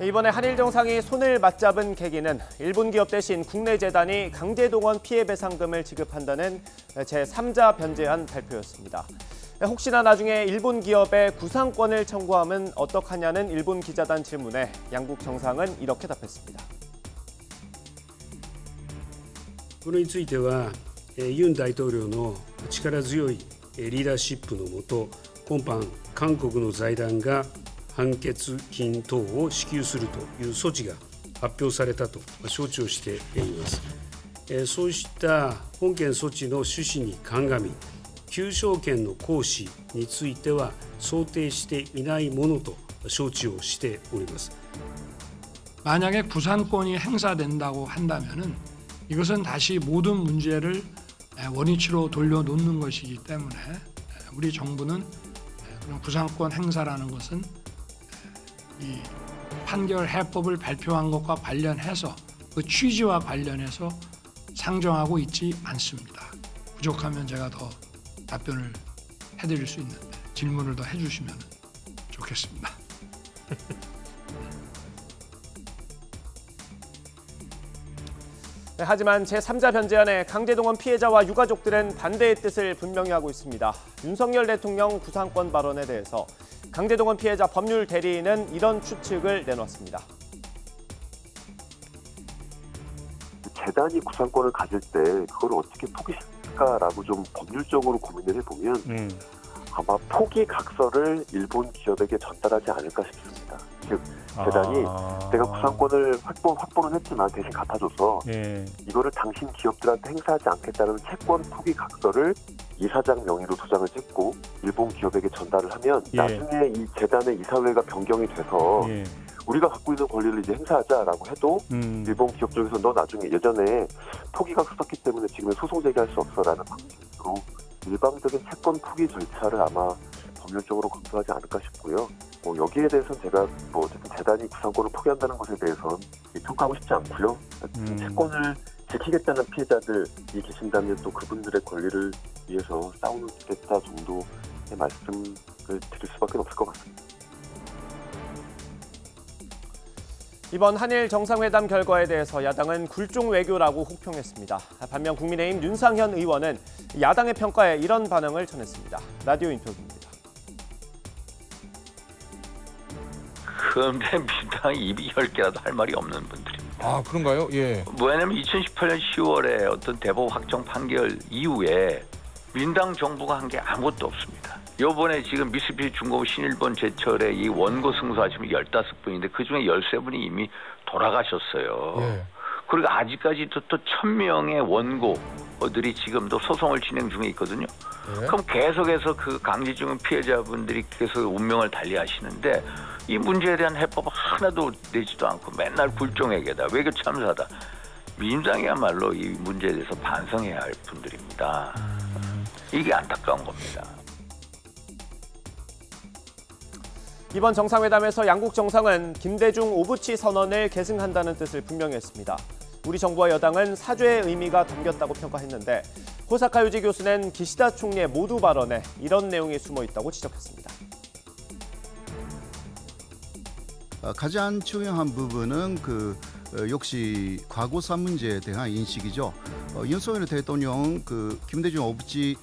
이번에 한일 정상이 손을 맞잡은 계기는 일본 기업 대신 국내 재단이 강제동원 피해 배상금을 지급한다는 제3자 변제안 발표였습니다. 혹시나 나중에 일본 기업에 구상권을 청구하면 어떡하냐는 일본 기자단 질문에 양국 정상은 이렇게 답했습니다. これについては、ユン大統領の力強いリーダーシップのもと、今般、韓国の財団が判決金等を支給するという措置が発表されたと承知をしています。そうした本件措置の趣旨に鑑み、求償権の行使については想定していないものと承知をしております。 만약에 구상권이 행사된다고 한다면은 이것은 다시 모든 문제를 원위치로 돌려놓는 것이기 때문에 우리 정부는 그런 구상권 행사라는 것은 이 판결 해법을 발표한 것과 관련해서 그 취지와 관련해서 상정하고 있지 않습니다. 부족하면 제가 더 답변을 해드릴 수 있는데 질문을 더 해주시면 좋겠습니다. 하지만 제3자 변제안에 강제동원 피해자와 유가족들은 반대의 뜻을 분명히 하고 있습니다. 윤석열 대통령 구상권 발언에 대해서 강제동원 피해자 법률 대리인은 이런 추측을 내놨습니다. 재단이 구상권을 가질 때 그걸 어떻게 포기할까라고 좀 법률적으로 고민을 해보면 아마 포기각서를 일본 기업에게 전달하지 않을까 싶습니다. 즉 재단이 내가 구상권을 확보는 했지만 대신 갚아줘서 이거를 당신 기업들한테 행사하지 않겠다는 채권 포기각서를 이사장 명의로 도장을 찍고 일본 기업에게 전달을 하면 나중에 이 재단의 이사회가 변경이 돼서 우리가 갖고 있는 권리를 이제 행사하자라고 해도 일본 기업 쪽에서 너 나중에 예전에 포기각서 썼기 때문에 지금은 소송 제기할 수 없어라는 방식으로 일방적인 채권 포기 절차를 아마 법률적으로 검토하지 않을까 싶고요. 여기에 대해서는 제가 어쨌든 재단이 구상권을 포기한다는 것에 대해서는 평가하고 싶지 않고요. 채권을 지키겠다는 피해자들이 계신다면 또 그분들의 권리를 위해서 싸우겠다 정도의 말씀을 드릴 수밖에 없을 것 같습니다. 이번 한일 정상회담 결과에 대해서 야당은 굴종 외교라고 혹평했습니다. 반면 국민의힘 윤상현 의원은 야당의 평가에 이런 반응을 전했습니다. 라디오 인터뷰입니다. 그런데 민주당 입이 10개라도 할 말이 없는 분들입니다. 아, 그런가요? 예. 왜냐하면 2018년 10월에 어떤 대법 확정 판결 이후에 민당 정부가 한 게 아무것도 없습니다. 요번에 지금 미쓰비시 중공업 신일본 제철에 이 원고 승소하시면 15분인데 그중에 13분이 이미 돌아가셨어요. 예. 그리고 아직까지도 또 1000명의 원고들이 지금도 소송을 진행 중에 있거든요. 예. 그럼 계속해서 그 강제징용 피해자분들이 계속 운명을 달리하시는데 이 문제에 대한 해법 하나도 내지도 않고 맨날 굴종에게다 외교 참사다. 민주당이야말로 이 문제에 대해서 반성해야 할 분들입니다. 이게 안타까운 겁니다. 이번 정상회담에서 양국 정상은 김대중 오부치 선언을 계승한다는 뜻을 분명히 했습니다. 우리 정부와 여당은 사죄의 의미가 담겼다고 평가했는데 호사카 유지 교수는 기시다 총리의 모두 발언에 이런 내용이 숨어 있다고 지적했습니다. 가장 중요한 부분은 역시 과거사 문제에 대한 인식이죠. 윤석열 대통령 김대중 오부치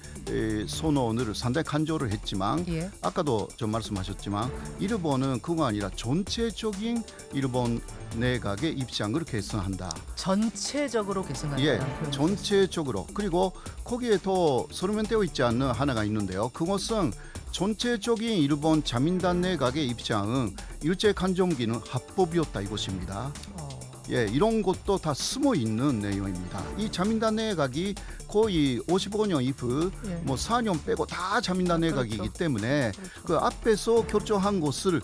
선언을 상당히 간절을 했지만 아까도 좀 말씀하셨지만 일본은 그거 아니라 전체적인 일본 내각의 입장을 계승한다. 전체적으로 계승한다. 예, 전체적으로. 그리고 거기에 더 설명되어 있지 않는 하나가 있는데요. 그것은 전체적인 일본 자민당 내각의 입장은 일제강점기는 합법이었다 이것입니다. 예, 이런 것도 다 숨어 있는 내용입니다. 이 자민당 내각이 거의 55년 이후 4년 빼고 다 자민당 내각이기 때문에 그 앞에서 결정한 것을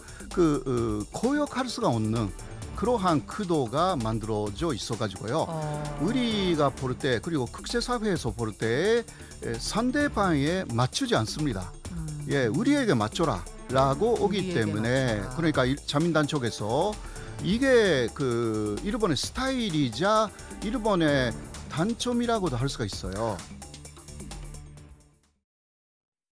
거역할 수가 없는 그러한 구도가 만들어져 있어가지고요. 우리가 볼 때 그리고 국제사회에서 볼 때 상대방에 맞추지 않습니다. 예, 우리에게 맞춰라라고 오기 때문에 맞춰라. 그러니까 자민당 쪽에서 이게 일본의 스타일이자 일본의 단점이라고도 할 수가 있어요.